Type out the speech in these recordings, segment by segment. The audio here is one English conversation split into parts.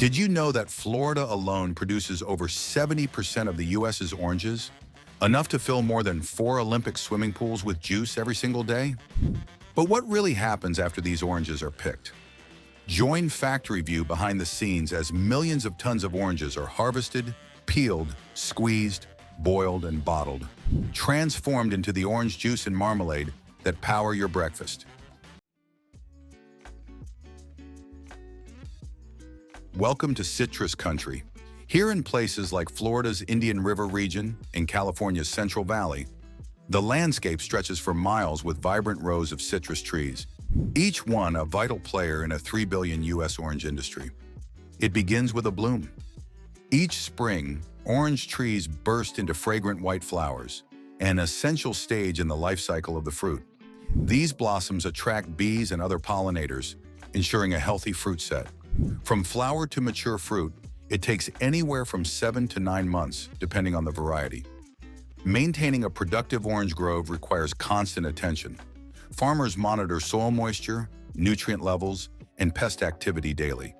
Did you know that Florida alone produces over 70% of the US's oranges? Enough to fill more than 4 Olympic swimming pools with juice every single day? But what really happens after these oranges are picked? Join Factory View behind the scenes as millions of tons of oranges are harvested, peeled, squeezed, boiled, and bottled, transformed into the orange juice and marmalade that power your breakfast. Welcome to citrus country. Here in places like Florida's Indian River region and California's Central Valley, the landscape stretches for miles with vibrant rows of citrus trees, each one a vital player in a 3 billion US orange industry. It begins with a bloom. Each spring, orange trees burst into fragrant white flowers, an essential stage in the life cycle of the fruit. These blossoms attract bees and other pollinators, ensuring a healthy fruit set. From flower to mature fruit, it takes anywhere from 7 to 9 months, depending on the variety. Maintaining a productive orange grove requires constant attention. Farmers monitor soil moisture, nutrient levels, and pest activity daily.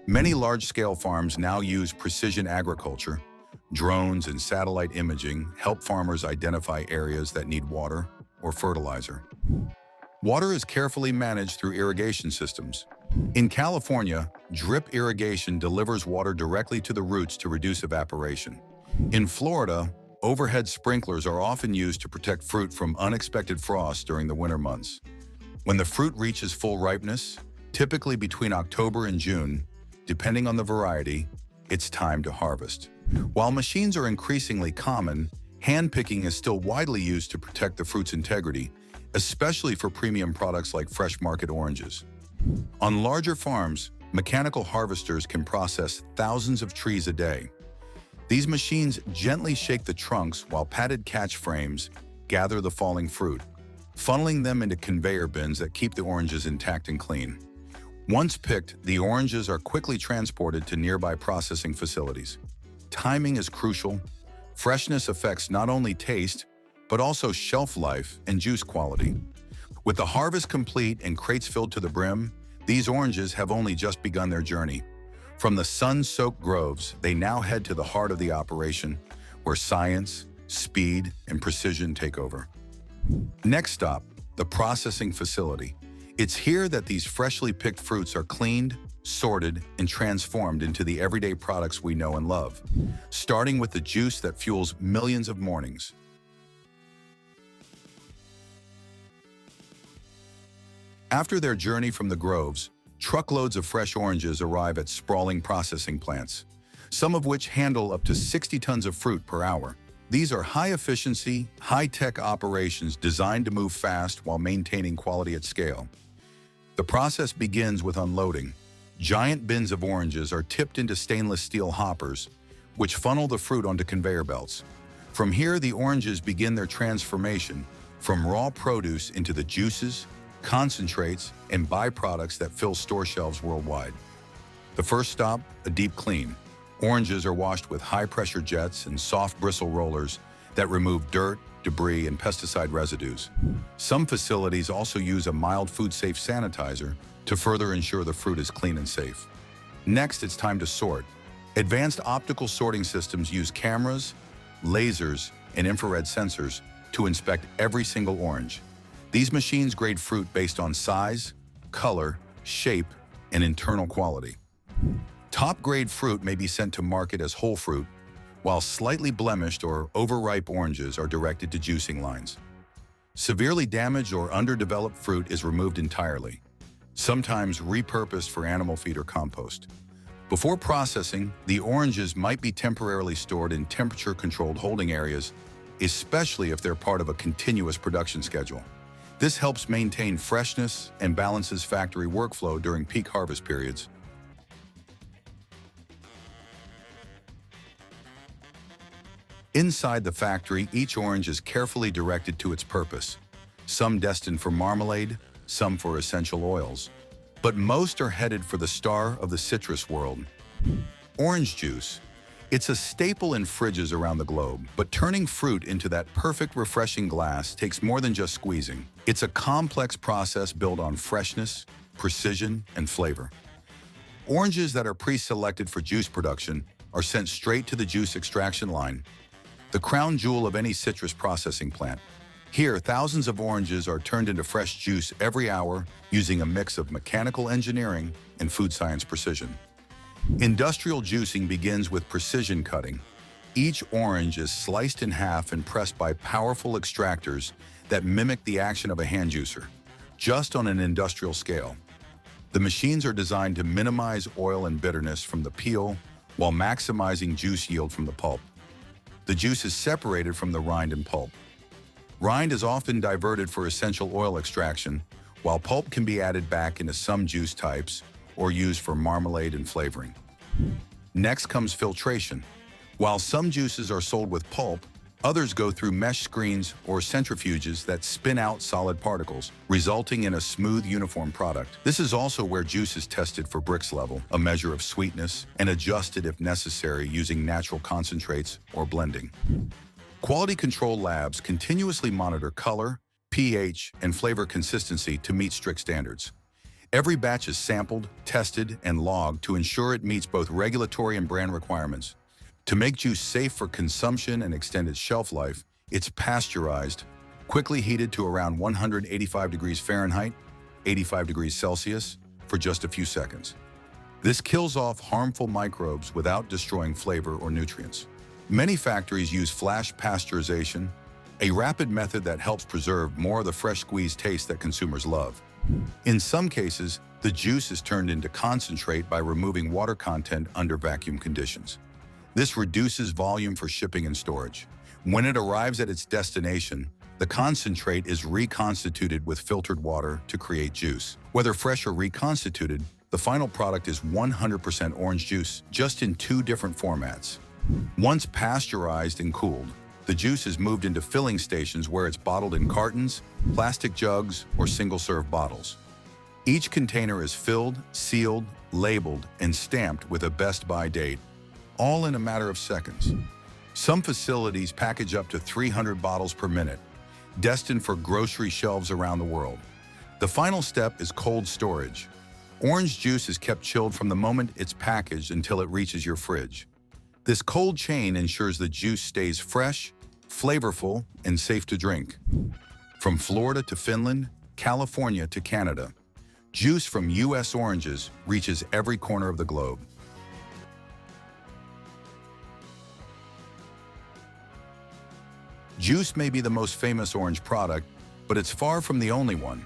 Many large-scale farms now use precision agriculture. Drones and satellite imaging help farmers identify areas that need water or fertilizer. Water is carefully managed through irrigation systems. In California, drip irrigation delivers water directly to the roots to reduce evaporation. In Florida, overhead sprinklers are often used to protect fruit from unexpected frost during the winter months. When the fruit reaches full ripeness, typically between October and June, depending on the variety, it's time to harvest. While machines are increasingly common, hand-picking is still widely used to protect the fruit's integrity, especially for premium products like fresh market oranges. On larger farms, mechanical harvesters can process thousands of trees a day. These machines gently shake the trunks while padded catch frames gather the falling fruit, funneling them into conveyor bins that keep the oranges intact and clean. Once picked, the oranges are quickly transported to nearby processing facilities. Timing is crucial. Freshness affects not only taste, but also shelf life and juice quality. With the harvest complete and crates filled to the brim, these oranges have only just begun their journey. From the sun-soaked groves, they now head to the heart of the operation, where science, speed, and precision take over. Next stop, the processing facility. It's here that these freshly picked fruits are cleaned, sorted, and transformed into the everyday products we know and love, starting with the juice that fuels millions of mornings. After their journey from the groves, truckloads of fresh oranges arrive at sprawling processing plants, some of which handle up to 60 tons of fruit per hour. These are high-efficiency, high-tech operations designed to move fast while maintaining quality at scale. The process begins with unloading. Giant bins of oranges are tipped into stainless steel hoppers, which funnel the fruit onto conveyor belts. From here, the oranges begin their transformation from raw produce into the juices, concentrates, and byproducts that fill store shelves worldwide. The first stop, a deep clean. Oranges are washed with high-pressure jets and soft bristle rollers that remove dirt, debris, and pesticide residues. Some facilities also use a mild food-safe sanitizer to further ensure the fruit is clean and safe. Next, it's time to sort. Advanced optical sorting systems use cameras, lasers, and infrared sensors to inspect every single orange. These machines grade fruit based on size, color, shape, and internal quality. Top-grade fruit may be sent to market as whole fruit, while slightly blemished or overripe oranges are directed to juicing lines. Severely damaged or underdeveloped fruit is removed entirely, sometimes repurposed for animal feed or compost. Before processing, the oranges might be temporarily stored in temperature-controlled holding areas, especially if they're part of a continuous production schedule. This helps maintain freshness and balances factory workflow during peak harvest periods. Inside the factory, each orange is carefully directed to its purpose, some destined for marmalade, some for essential oils. But most are headed for the star of the citrus world, orange juice. It's a staple in fridges around the globe, but turning fruit into that perfect, refreshing glass takes more than just squeezing. It's a complex process built on freshness, precision, and flavor. Oranges that are pre-selected for juice production are sent straight to the juice extraction line, the crown jewel of any citrus processing plant. Here, thousands of oranges are turned into fresh juice every hour using a mix of mechanical engineering and food science precision. Industrial juicing begins with precision cutting. Each orange is sliced in half and pressed by powerful extractors that mimic the action of a hand juicer, just on an industrial scale. The machines are designed to minimize oil and bitterness from the peel while maximizing juice yield from the pulp. The juice is separated from the rind and pulp. Rind is often diverted for essential oil extraction, while pulp can be added back into some juice types or used for marmalade and flavoring. Next comes filtration. While some juices are sold with pulp, others go through mesh screens or centrifuges that spin out solid particles, resulting in a smooth, uniform product. This is also where juice is tested for Brix level, a measure of sweetness, and adjusted if necessary using natural concentrates or blending. Quality control labs continuously monitor color, pH, and flavor consistency to meet strict standards. Every batch is sampled, tested, and logged to ensure it meets both regulatory and brand requirements. To make juice safe for consumption and extend its shelf life, it's pasteurized, quickly heated to around 185 degrees Fahrenheit, 85 degrees Celsius, for just a few seconds. This kills off harmful microbes without destroying flavor or nutrients. Many factories use flash pasteurization, a rapid method that helps preserve more of the fresh squeezed taste that consumers love. In some cases, the juice is turned into concentrate by removing water content under vacuum conditions. This reduces volume for shipping and storage. When it arrives at its destination, the concentrate is reconstituted with filtered water to create juice. Whether fresh or reconstituted, the final product is 100% orange juice, just in two different formats. Once pasteurized and cooled, the juice is moved into filling stations where it's bottled in cartons, plastic jugs, or single-serve bottles. Each container is filled, sealed, labeled, and stamped with a best-by date, all in a matter of seconds. Some facilities package up to 300 bottles per minute, destined for grocery shelves around the world. The final step is cold storage. Orange juice is kept chilled from the moment it's packaged until it reaches your fridge. This cold chain ensures the juice stays fresh, flavorful, and safe to drink. From Florida to Finland, California to Canada, juice from U.S. oranges reaches every corner of the globe. Juice may be the most famous orange product, but it's far from the only one.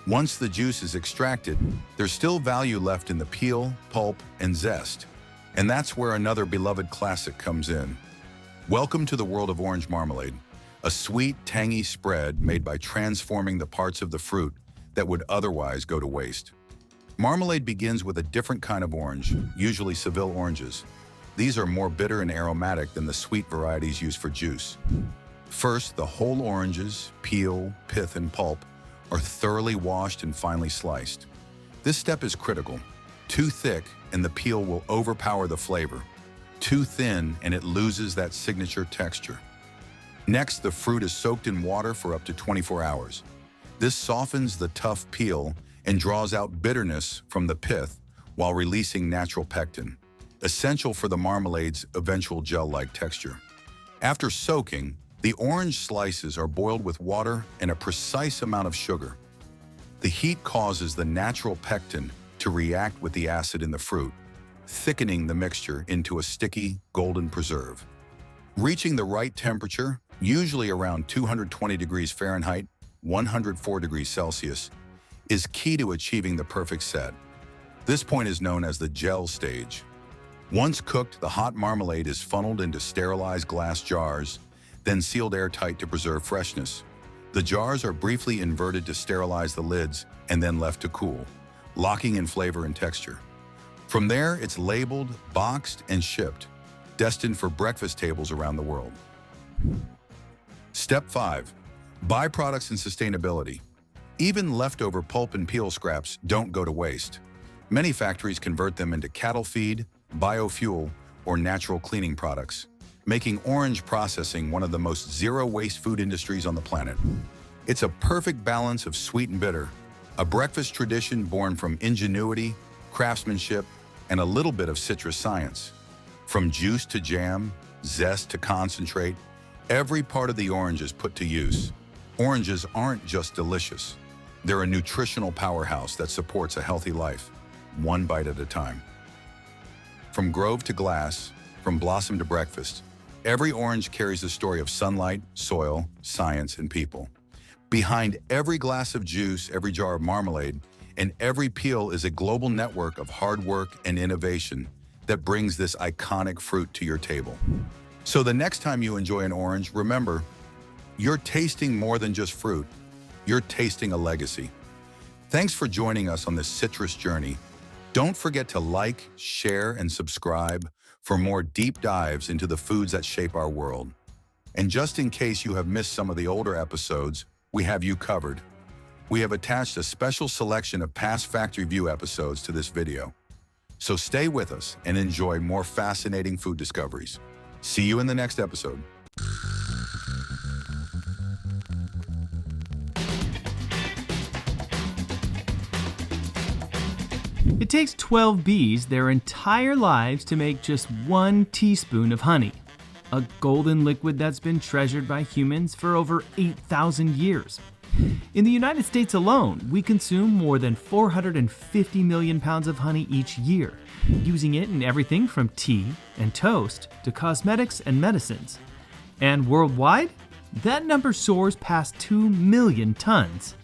Once the juice is extracted, there's still value left in the peel, pulp, and zest. And that's where another beloved classic comes in. Welcome to the world of orange marmalade, a sweet, tangy spread made by transforming the parts of the fruit that would otherwise go to waste. Marmalade begins with a different kind of orange, usually Seville oranges. These are more bitter and aromatic than the sweet varieties used for juice. First, the whole oranges, peel, pith, and pulp are thoroughly washed and finely sliced. This step is critical. Too thick, and the peel will overpower the flavor. Too thin, and it loses that signature texture. Next, the fruit is soaked in water for up to 24 hours. This softens the tough peel and draws out bitterness from the pith while releasing natural pectin, essential for the marmalade's eventual gel-like texture. After soaking, the orange slices are boiled with water and a precise amount of sugar. The heat causes the natural pectin to react with the acid in the fruit, thickening the mixture into a sticky, golden preserve. Reaching the right temperature, usually around 220 degrees Fahrenheit, 104 degrees Celsius, is key to achieving the perfect set. This point is known as the gel stage. Once cooked, the hot marmalade is funneled into sterilized glass jars, then sealed airtight to preserve freshness. The jars are briefly inverted to sterilize the lids and then left to cool, locking in flavor and texture. From there, it's labeled, boxed, and shipped, destined for breakfast tables around the world. Step 5. Byproducts and sustainability. Even leftover pulp and peel scraps don't go to waste. Many factories convert them into cattle feed, biofuel, or natural cleaning products, making orange processing one of the most zero-waste food industries on the planet. It's a perfect balance of sweet and bitter, a breakfast tradition born from ingenuity, craftsmanship, and a little bit of citrus science. From juice to jam, zest to concentrate, every part of the orange is put to use. Oranges aren't just delicious. They're a nutritional powerhouse that supports a healthy life, one bite at a time. From grove to glass, from blossom to breakfast, every orange carries a story of sunlight, soil, science, and people. Behind every glass of juice, every jar of marmalade, and every peel is a global network of hard work and innovation that brings this iconic fruit to your table. So the next time you enjoy an orange, remember, you're tasting more than just fruit. You're tasting a legacy. Thanks for joining us on this citrus journey. Don't forget to like, share, and subscribe for more deep dives into the foods that shape our world. And just in case you have missed some of the older episodes, we have you covered. We have attached a special selection of past Factory View episodes to this video. So stay with us and enjoy more fascinating food discoveries. See you in the next episode. It takes 12 bees their entire lives to make just 1 teaspoon of honey, a golden liquid that's been treasured by humans for over 8,000 years. In the United States alone, we consume more than 450 million pounds of honey each year, using it in everything from tea and toast to cosmetics and medicines. And worldwide, that number soars past 2 million tons.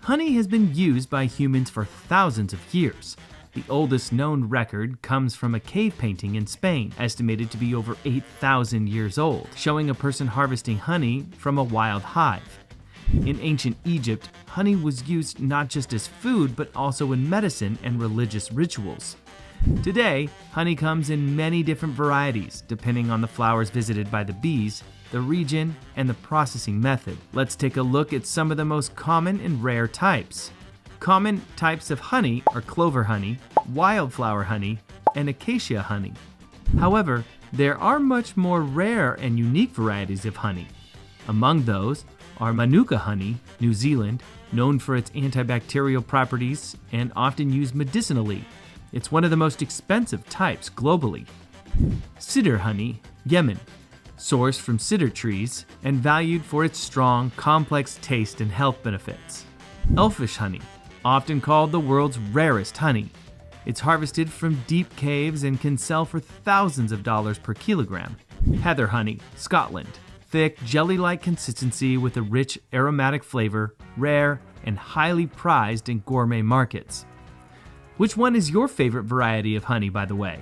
Honey has been used by humans for thousands of years. The oldest known record comes from a cave painting in Spain, estimated to be over 8,000 years old, showing a person harvesting honey from a wild hive. In ancient Egypt, honey was used not just as food, but also in medicine and religious rituals. Today, honey comes in many different varieties, depending on the flowers visited by the bees, the region, and the processing method. Let's take a look at some of the most common and rare types. Common types of honey are clover honey, wildflower honey, and acacia honey. However, there are much more rare and unique varieties of honey. Among those are Manuka honey, New Zealand, known for its antibacterial properties and often used medicinally. It's one of the most expensive types globally. Cedar honey, Yemen, sourced from cedar trees and valued for its strong, complex taste and health benefits. Elfish honey, often called the world's rarest honey. It's harvested from deep caves and can sell for thousands of dollars per kilogram. Heather honey, Scotland, thick, jelly-like consistency with a rich, aromatic flavor, rare, and highly prized in gourmet markets. Which one is your favorite variety of honey, by the way?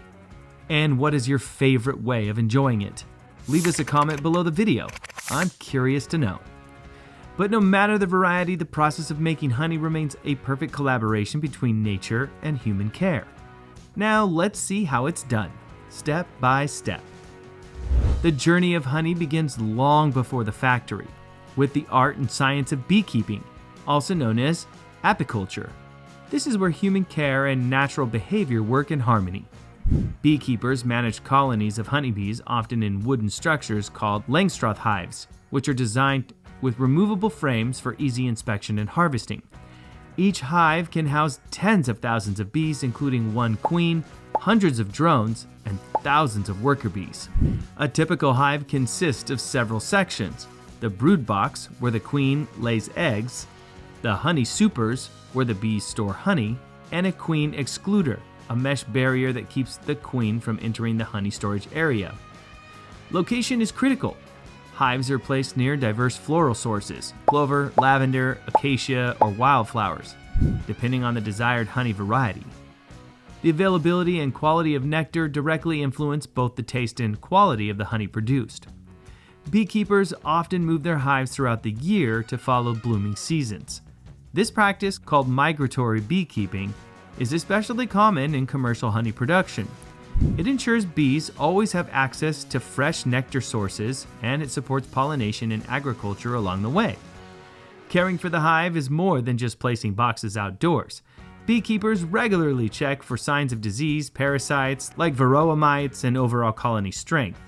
And what is your favorite way of enjoying it? Leave us a comment below the video. I'm curious to know. But no matter the variety, the process of making honey remains a perfect collaboration between nature and human care. Now let's see how it's done, step by step. The journey of honey begins long before the factory, with the art and science of beekeeping, also known as apiculture. This is where human care and natural behavior work in harmony. Beekeepers manage colonies of honeybees, often in wooden structures called Langstroth hives, which are designed with removable frames for easy inspection and harvesting. Each hive can house tens of thousands of bees, including 1 queen, hundreds of drones, and thousands of worker bees. A typical hive consists of several sections: the brood box, where the queen lays eggs, the honey supers, where the bees store honey, and a queen excluder, a mesh barrier that keeps the queen from entering the honey storage area. Location is critical. Hives are placed near diverse floral sources: clover, lavender, acacia, or wildflowers, depending on the desired honey variety. The availability and quality of nectar directly influence both the taste and quality of the honey produced. Beekeepers often move their hives throughout the year to follow blooming seasons. This practice, called migratory beekeeping, is especially common in commercial honey production. It ensures bees always have access to fresh nectar sources, and it supports pollination and agriculture along the way. Caring for the hive is more than just placing boxes outdoors. Beekeepers regularly check for signs of disease, parasites like varroa mites, and overall colony strength.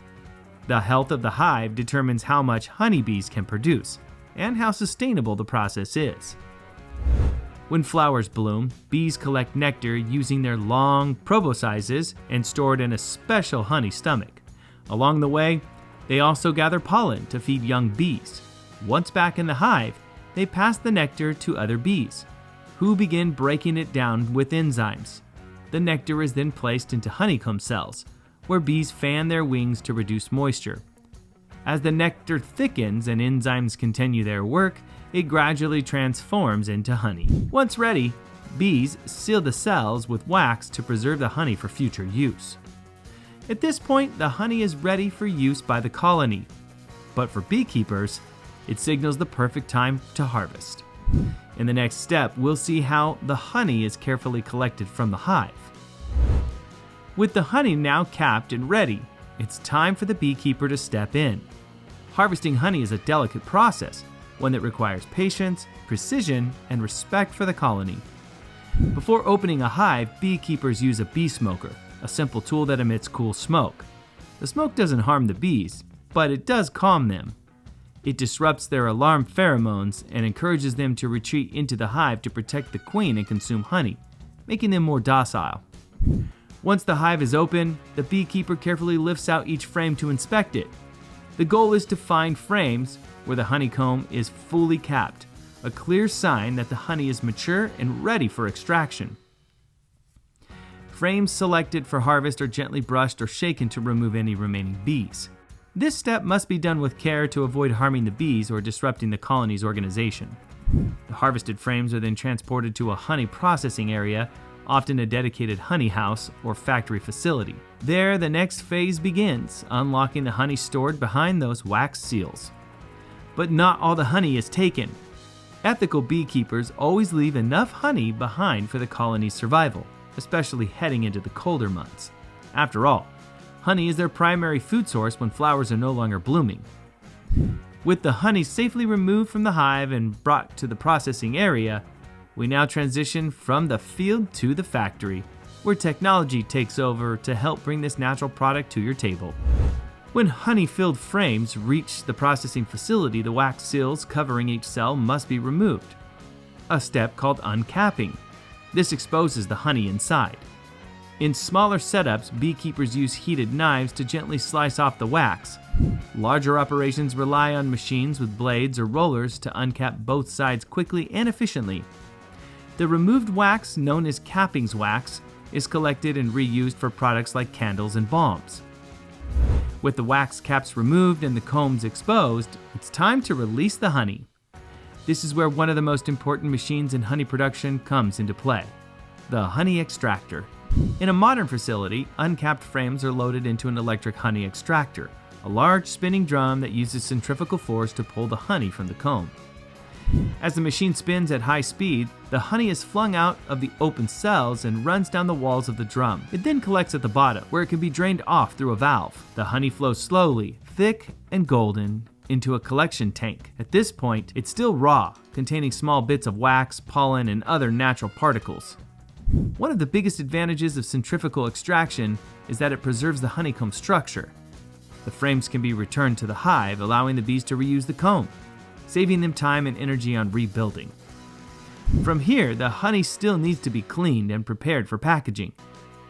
The health of the hive determines how much honeybees can produce and how sustainable the process is. When flowers bloom, bees collect nectar using their long proboscises and store it in a special honey stomach. Along the way, they also gather pollen to feed young bees. Once back in the hive, they pass the nectar to other bees, who begin breaking it down with enzymes. The nectar is then placed into honeycomb cells, where bees fan their wings to reduce moisture. As the nectar thickens and enzymes continue their work, it gradually transforms into honey. Once ready, bees seal the cells with wax to preserve the honey for future use. At this point, the honey is ready for use by the colony. But for beekeepers, it signals the perfect time to harvest. In the next step, we'll see how the honey is carefully collected from the hive. With the honey now capped and ready, it's time for the beekeeper to step in. Harvesting honey is a delicate process, one that requires patience, precision, and respect for the colony. Before opening a hive, beekeepers use a bee smoker, a simple tool that emits cool smoke. The smoke doesn't harm the bees, but it does calm them. It disrupts their alarm pheromones and encourages them to retreat into the hive to protect the queen and consume honey, making them more docile. Once the hive is open, the beekeeper carefully lifts out each frame to inspect it. The goal is to find frames where the honeycomb is fully capped, a clear sign that the honey is mature and ready for extraction. Frames selected for harvest are gently brushed or shaken to remove any remaining bees. This step must be done with care to avoid harming the bees or disrupting the colony's organization. The harvested frames are then transported to a honey processing area, often a dedicated honey house or factory facility. There, the next phase begins, unlocking the honey stored behind those wax seals. But not all the honey is taken. Ethical beekeepers always leave enough honey behind for the colony's survival, especially heading into the colder months. After all, honey is their primary food source when flowers are no longer blooming. With the honey safely removed from the hive and brought to the processing area, we now transition from the field to the factory, where technology takes over to help bring this natural product to your table. When honey-filled frames reach the processing facility, the wax seals covering each cell must be removed, a step called uncapping. This exposes the honey inside. In smaller setups, beekeepers use heated knives to gently slice off the wax. Larger operations rely on machines with blades or rollers to uncap both sides quickly and efficiently. The removed wax, known as cappings wax, is collected and reused for products like candles and balms. With the wax caps removed and the combs exposed, it's time to release the honey. This is where one of the most important machines in honey production comes into play: the honey extractor. In a modern facility, uncapped frames are loaded into an electric honey extractor, a large spinning drum that uses centrifugal force to pull the honey from the comb. As the machine spins at high speed, the honey is flung out of the open cells and runs down the walls of the drum. It then collects at the bottom, where it can be drained off through a valve. The honey flows slowly, thick and golden, into a collection tank. At this point, it's still raw, containing small bits of wax, pollen, and other natural particles. One of the biggest advantages of centrifugal extraction is that it preserves the honeycomb structure. The frames can be returned to the hive, allowing the bees to reuse the comb, saving them time and energy on rebuilding. From here, the honey still needs to be cleaned and prepared for packaging,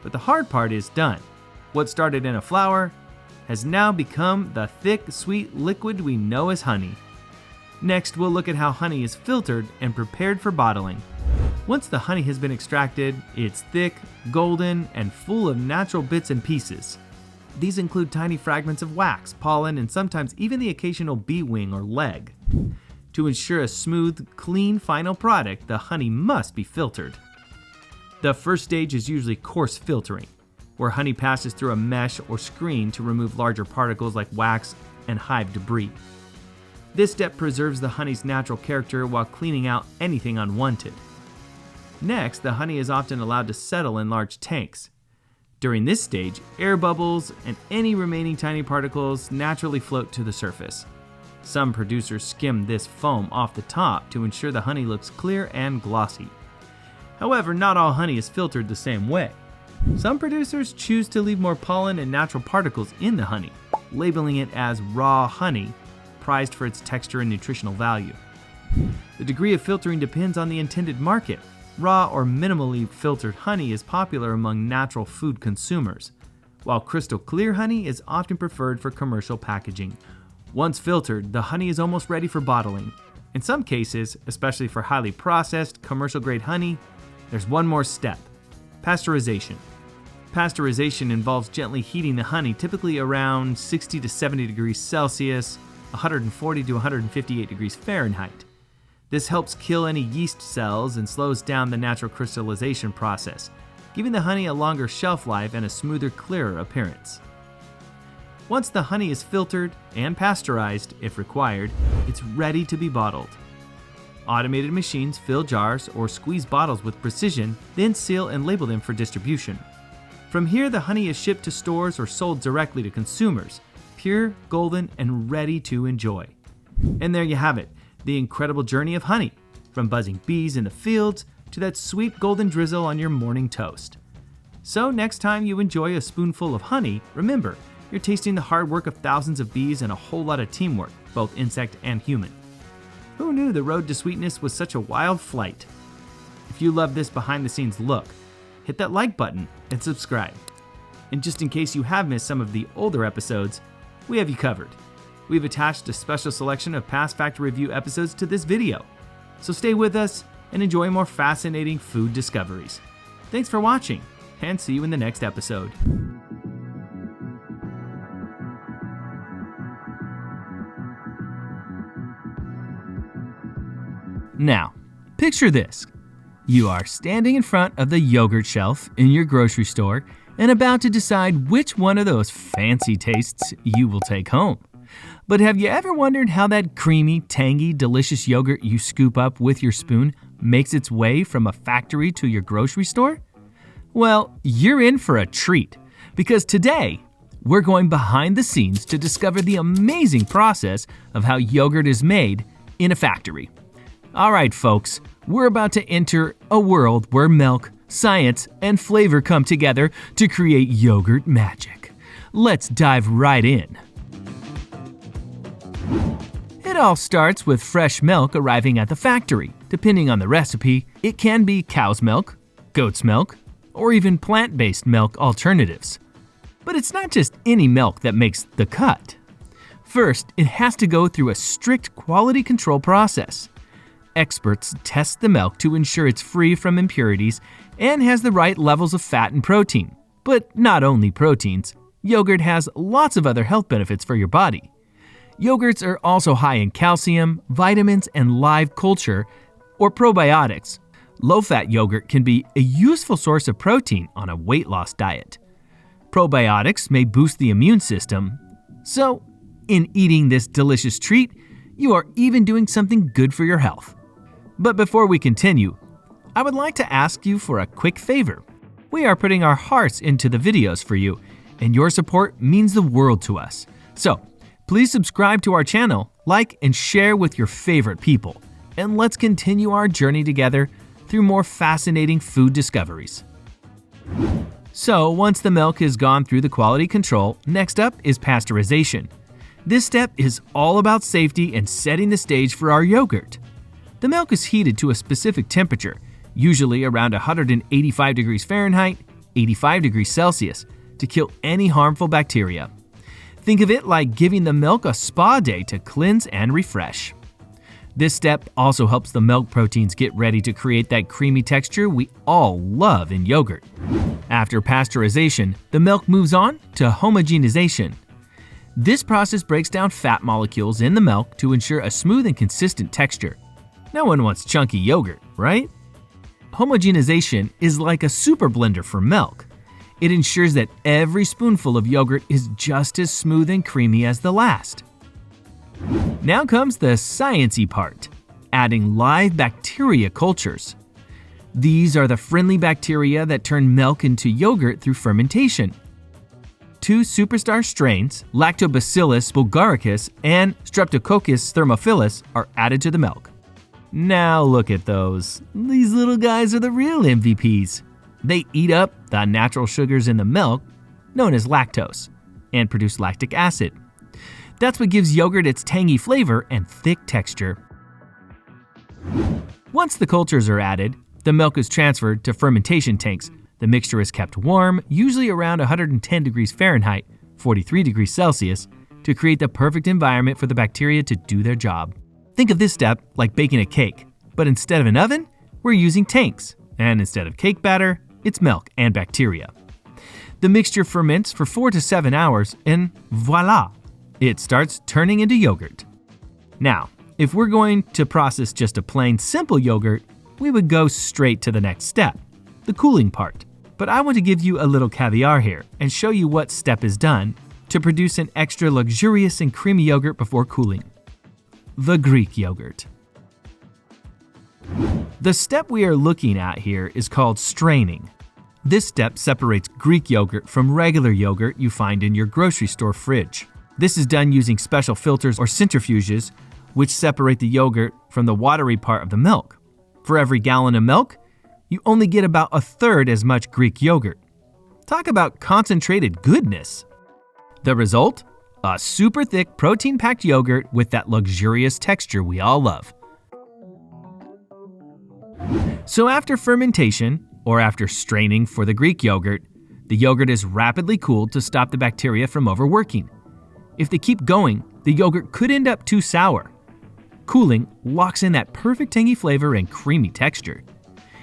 but the hard part is done. What started in a flower has now become the thick, sweet liquid we know as honey. Next, we'll look at how honey is filtered and prepared for bottling. Once the honey has been extracted, it's thick, golden, and full of natural bits and pieces. These include tiny fragments of wax, pollen, and sometimes even the occasional bee wing or leg. To ensure a smooth, clean final product, the honey must be filtered. The first stage is usually coarse filtering, where honey passes through a mesh or screen to remove larger particles like wax and hive debris. This step preserves the honey's natural character while cleaning out anything unwanted. Next, the honey is often allowed to settle in large tanks. During this stage, air bubbles and any remaining tiny particles naturally float to the surface. Some producers skim this foam off the top to ensure the honey looks clear and glossy. However, not all honey is filtered the same way. Some producers choose to leave more pollen and natural particles in the honey, labeling it as raw honey, prized for its texture and nutritional value. The degree of filtering depends on the intended market. Raw or minimally filtered honey is popular among natural food consumers, while crystal clear honey is often preferred for commercial packaging. Once filtered, the honey is almost ready for bottling. In some cases, especially for highly processed, commercial-grade honey, there's one more step: pasteurization. Pasteurization involves gently heating the honey, typically around 60 to 70 degrees Celsius, 140 to 158 degrees Fahrenheit. This helps kill any yeast cells and slows down the natural crystallization process, giving the honey a longer shelf life and a smoother, clearer appearance. Once the honey is filtered and pasteurized, if required, it's ready to be bottled. Automated machines fill jars or squeeze bottles with precision, then seal and label them for distribution. From here, the honey is shipped to stores or sold directly to consumers, pure, golden, and ready to enjoy. And there you have it, the incredible journey of honey, from buzzing bees in the fields to that sweet golden drizzle on your morning toast. So next time you enjoy a spoonful of honey, remember, you're tasting the hard work of thousands of bees and a whole lot of teamwork, both insect and human. Who knew the road to sweetness was such a wild flight? If you love this behind-the-scenes look, hit that like button and subscribe. And just in case you have missed some of the older episodes, we have you covered. We've attached a special selection of past Factor Review episodes to this video. So stay with us and enjoy more fascinating food discoveries. Thanks for watching, and see you in the next episode. Now, picture this. You are standing in front of the yogurt shelf in your grocery store and about to decide which one of those fancy tastes you will take home. But have you ever wondered how that creamy, tangy, delicious yogurt you scoop up with your spoon makes its way from a factory to your grocery store? Well, you're in for a treat, because today we're going behind the scenes to discover the amazing process of how yogurt is made in a factory. All right, folks, we're about to enter a world where milk, science, and flavor come together to create yogurt magic. Let's dive right in. It all starts with fresh milk arriving at the factory. Depending on the recipe, it can be cow's milk, goat's milk, or even plant-based milk alternatives. But it's not just any milk that makes the cut. First, it has to go through a strict quality control process. Experts test the milk to ensure it's free from impurities and has the right levels of fat and protein. But not only proteins, yogurt has lots of other health benefits for your body. Yogurts are also high in calcium, vitamins, and live culture, or probiotics. Low-fat yogurt can be a useful source of protein on a weight loss diet. Probiotics may boost the immune system. So, in eating this delicious treat, you are even doing something good for your health. But before we continue, I would like to ask you for a quick favor. We are putting our hearts into the videos for you, and your support means the world to us. So, please subscribe to our channel, like and share with your favorite people, and let's continue our journey together through more fascinating food discoveries. So, once the milk has gone through the quality control, next up is pasteurization. This step is all about safety and setting the stage for our yogurt. The milk is heated to a specific temperature, usually around 185 degrees Fahrenheit, 85 degrees Celsius, to kill any harmful bacteria. Think of it like giving the milk a spa day to cleanse and refresh. This step also helps the milk proteins get ready to create that creamy texture we all love in yogurt. After pasteurization, the milk moves on to homogenization. This process breaks down fat molecules in the milk to ensure a smooth and consistent texture. No one wants chunky yogurt, right? Homogenization is like a super blender for milk. It ensures that every spoonful of yogurt is just as smooth and creamy as the last. Now comes the science-y part, adding live bacteria cultures. These are the friendly bacteria that turn milk into yogurt through fermentation. 2 superstar strains, Lactobacillus bulgaricus and Streptococcus thermophilus, are added to the milk. Now look at those. These little guys are the real MVPs. They eat up the natural sugars in the milk, known as lactose, and produce lactic acid. That's what gives yogurt its tangy flavor and thick texture. Once the cultures are added, the milk is transferred to fermentation tanks. The mixture is kept warm, usually around 110 degrees Fahrenheit, 43 degrees Celsius, to create the perfect environment for the bacteria to do their job. Think of this step like baking a cake, but instead of an oven, we're using tanks, and instead of cake batter, it's milk and bacteria. The mixture ferments for 4 to 7 hours, and voila, it starts turning into yogurt. Now, if we're going to process just a plain simple yogurt, we would go straight to the next step, the cooling part. But I want to give you a little caviar here and show you what step is done to produce an extra luxurious and creamy yogurt before cooling. The Greek yogurt. The step we are looking at here is called straining. This step separates Greek yogurt from regular yogurt you find in your grocery store fridge. This is done using special filters or centrifuges, which separate the yogurt from the watery part of the milk. For every gallon of milk, you only get about a third as much Greek yogurt. Talk about concentrated goodness. The result? A super thick protein-packed yogurt with that luxurious texture we all love. So after fermentation, or after straining for the Greek yogurt, the yogurt is rapidly cooled to stop the bacteria from overworking. If they keep going, the yogurt could end up too sour. Cooling locks in that perfect tangy flavor and creamy texture.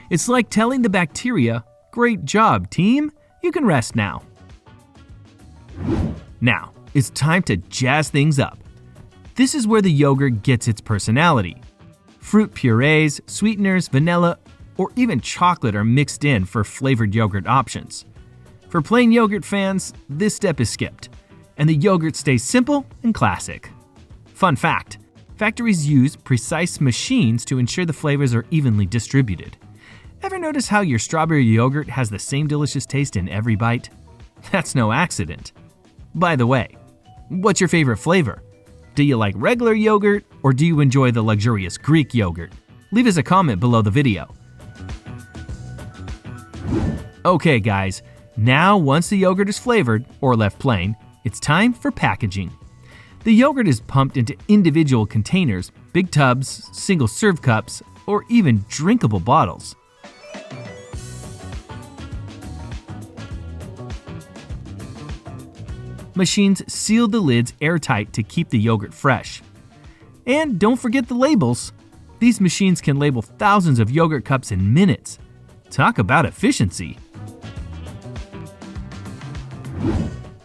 It's like telling the bacteria, "Great job, team, you can rest now." Now, it's time to jazz things up. This is where the yogurt gets its personality. Fruit purees, sweeteners, vanilla, or even chocolate are mixed in for flavored yogurt options. For plain yogurt fans, this step is skipped, and the yogurt stays simple and classic. Fun fact, factories use precise machines to ensure the flavors are evenly distributed. Ever notice how your strawberry yogurt has the same delicious taste in every bite? That's no accident. By the way, what's your favorite flavor? Do you like regular yogurt, or do you enjoy the luxurious Greek yogurt? Leave us a comment below the video. Okay guys, now once the yogurt is flavored, or left plain, it's time for packaging. The yogurt is pumped into individual containers, big tubs, single-serve cups, or even drinkable bottles. Machines seal the lids airtight to keep the yogurt fresh. And don't forget the labels. These machines can label thousands of yogurt cups in minutes. Talk about efficiency.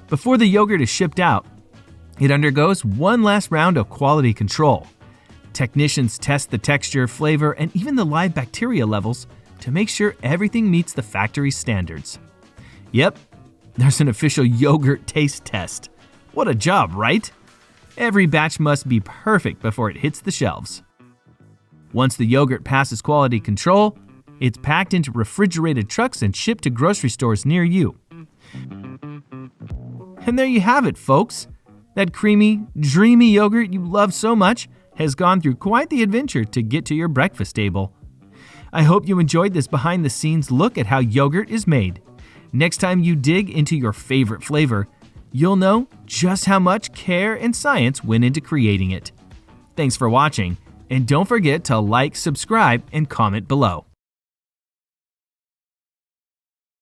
Before the yogurt is shipped out, it undergoes one last round of quality control. Technicians test the texture, flavor, and even the live bacteria levels to make sure everything meets the factory standards. Yep, there's an official yogurt taste test. What a job, right? Every batch must be perfect before it hits the shelves. Once the yogurt passes quality control, it's packed into refrigerated trucks and shipped to grocery stores near you. And there you have it, folks. That creamy, dreamy yogurt you love so much has gone through quite the adventure to get to your breakfast table. I hope you enjoyed this behind-the-scenes look at how yogurt is made. Next time you dig into your favorite flavor, you'll know just how much care and science went into creating it. Thanks for watching, and don't forget to like, subscribe, and comment below.